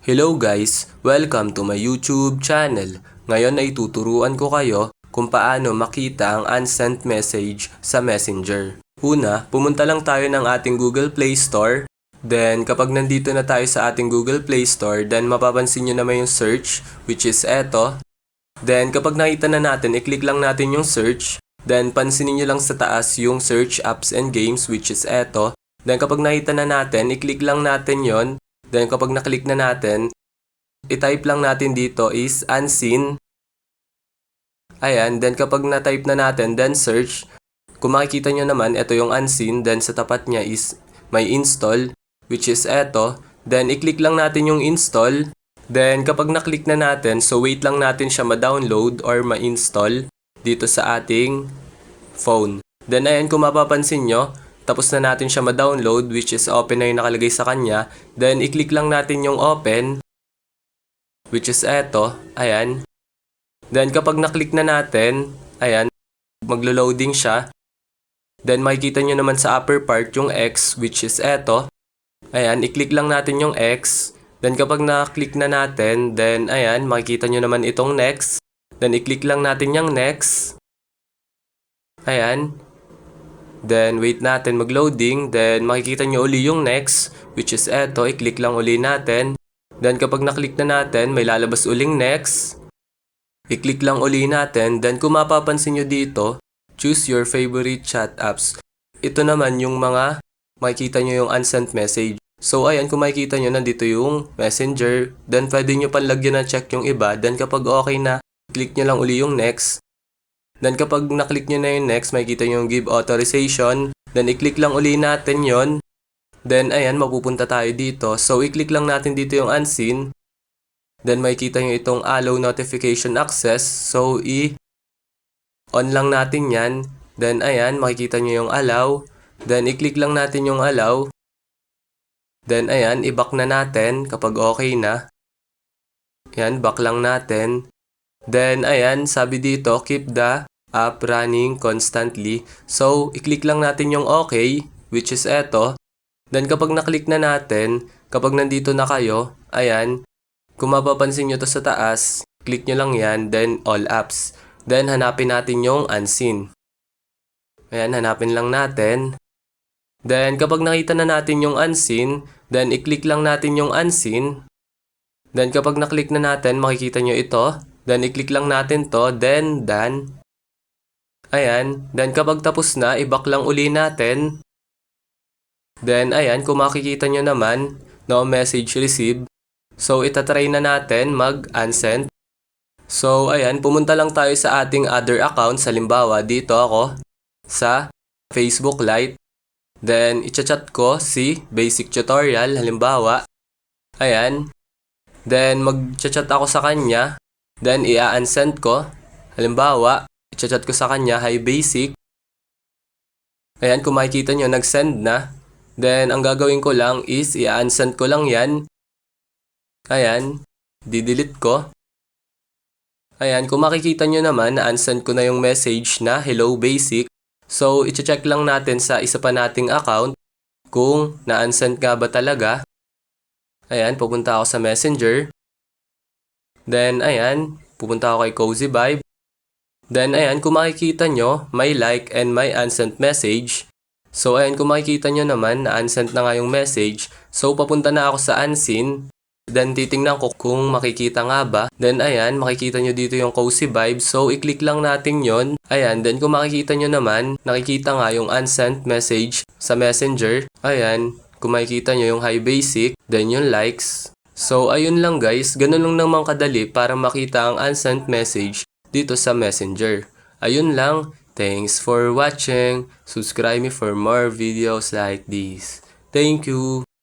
Hello guys! Welcome to my YouTube channel. Ngayon ay tuturuan ko kayo kung paano makita ang unsent message sa Messenger. Una, pumunta lang tayo ng ating Google Play Store. Then, kapag nandito na tayo sa ating Google Play Store, then mapapansin nyo naman yung search, which is eto. Then, kapag nakita na natin, i-click lang natin yung search. Then, pansinin nyo lang sa taas yung search apps and games, which is eto. Then, kapag nakita na natin, i-click lang natin yon. Then, kapag na-click na natin, i-type lang natin dito is unseen. Ayan, then kapag na-type na natin, then search. Kung makikita nyo naman, ito yung unseen. Then, sa tapat niya is may install, which is eto. Then, i-click lang natin yung install. Then, kapag na-click na natin, so wait lang natin siya ma-download or ma-install dito sa ating phone. Then, ayan, kung mapapansin nyo, tapos na natin siya ma-download, which is open na yung nakalagay sa kanya. Then, i-click lang natin yung open, which is eto. Ayan. Then, kapag na-click na natin, ayan, maglo-loading siya. Then, makikita nyo naman sa upper part yung X, which is eto. Ayan, i-click lang natin yung X. Then, kapag na-click na natin, then, ayan, makikita nyo naman itong next. Then, i-click lang natin yung next. Ayan. Then, wait natin mag-loading. Then, makikita nyo uli yung next, which is eto. I-click lang uli natin. Then, kapag na-click na natin, may lalabas uling next. I-click lang uli natin. Then, kung mapapansin nyo dito, choose your favorite chat apps. Ito naman yung mga makikita nyo yung unsent message. So, ayan, kung makikita nyo, nandito yung Messenger. Then, pwede nyo panlagyan ng check yung iba. Then, kapag okay na, click nyo lang uli yung next. Then, kapag na-click nyo na yung next, makikita nyo yung give authorization. Then, i-click lang uli natin yon. Then, ayan, mapupunta tayo dito. So, i-click lang natin dito yung unseen. Then, makikita nyo itong allow notification access. So, on lang natin yan. Then, ayan, makikita nyo yung allow. Then, i-click lang natin yung allow. Then, ayan, i-back na natin kapag okay na. Ayan, back lang natin. Then, ayan, sabi dito, keep the app running constantly. So, i-click lang natin yung okay, which is eto. Then, kapag na-click na natin, kapag nandito na kayo, ayan, kung mapapansin nyo to sa taas, click nyo lang yan, then all apps. Then, hanapin natin yung unseen. Ayan, hanapin lang natin. Then, kapag nakita na natin yung unseen, then i-click lang natin yung unseen. Then, kapag na-click na natin, makikita nyo ito. Then, i-click lang natin to, then done. Ayan, then kapag tapos na, i-back lang uli natin. Then, ayan, kung makikita nyo naman, no message received. So, itatry na natin mag-unsend. So, ayan, pumunta lang tayo sa ating other account. Halimbawa, dito ako sa Facebook Lite. Then, i-chat ko si Basic Tutorial. Halimbawa, ayan. Then, mag-chat ako sa kanya. Then, i-unsend ko. Halimbawa, i-chat ko sa kanya, Hi Basic. Ayan, kung makikita nyo, nag-send na. Then, ang gagawin ko lang is, i-unsend ko lang yan. Ayan, di-delete ko. Ayan, kung makikita nyo naman, na-unsend ko na yung message na Hello Basic. So, i-check lang natin sa isa pa nating account kung na-unsend nga ba talaga. Ayan, pupunta ako sa Messenger. Then, ayan, pupunta ako kay Cozy Vibe. Then, ayan, kung makikita nyo, may like and may unsent message. So, ayan, kung makikita nyo naman, na-unsent na nga yung message. So, papunta na ako sa unseen. Then, titingnan ko kung makikita nga ba. Then, ayan, makikita nyo dito yung Cozy Vibe. So, i-click lang natin yon. Ayan, then kung makikita nyo naman, nakikita nga yung unsent message sa Messenger. Ayan, kung makikita nyo yung Hi Basic, then yung likes. So, ayun lang guys, ganun lang naman kadali para makita ang unsent message dito sa Messenger. Ayun lang, thanks for watching. Subscribe me for more videos like this. Thank you!